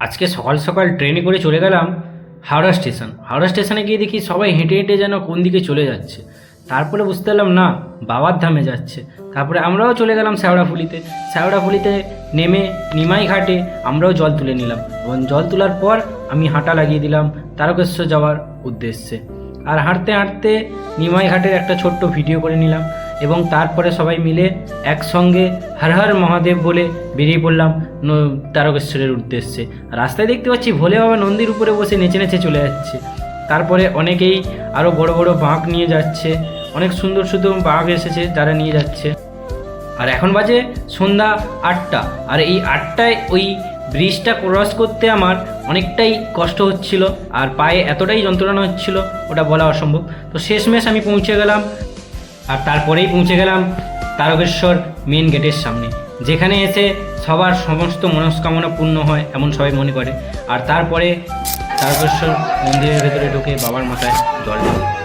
আজকে সকাল সকাল ট্রেনে করে চলে গেলাম হাওড়া স্টেশন। হাওড়া স্টেশনে গিয়ে দেখি সবাই হেঁটে হেঁটে যেন কোন দিকে চলে যাচ্ছে। তারপরে বুঝতে পারলাম না, বাবার ধামে যাচ্ছে। তারপরে আমরাও চলে গেলাম শ্যাওড়াফুলিতে। শ্যাওড়াফুলিতে নেমে নিমাই ঘাটে আমরাও জল তুলে নিলাম এবং জল তোলার পর আমি হাঁটা লাগিয়ে দিলাম তারকেশ্বর যাওয়ার উদ্দেশ্যে। আর হাঁটতে হাঁটতে নিমাই ঘাটের একটা ছোট্ট ভিডিও করে নিলাম এবং তারপরে সবাই মিলে একসঙ্গে হর হর মহাদেব বলে বেরিয়ে পড়লাম তারকেশ্বরের উদ্দেশ্যে। রাস্তায় দেখতে পাচ্ছি ভোলে বাবা নন্দীর উপরে বসে নেচে নেচে চলে যাচ্ছে। তারপরে অনেকেই আরও বড় বড় বাঁক নিয়ে যাচ্ছে, অনেক সুন্দর সুন্দর বাঁক এসেছে যারা নিয়ে যাচ্ছে। আর এখন বাজে সন্ধ্যা 8টা, আর এই 8টায় ওই ব্রিজটা ক্রস করতে আমার অনেকটাই কষ্ট হচ্ছিল আর পায়ে এতটাই যন্ত্রণা হচ্ছিল ওটা বলা অসম্ভব। তো শেষমেশ আমি পৌঁছে গেলাম, আর তারপরেই পৌঁছে গেলাম তারকেশ্বর মেন গেটের সামনে, যেখানে এসে সবার সমস্ত মনস্কামনা পূর্ণ হয় এমন সবাই মনে করে। আর তারপরে তারকেশ্বর মন্দিরের ভেতরে ঢুকে বাবার মাথায় জল ঢালে।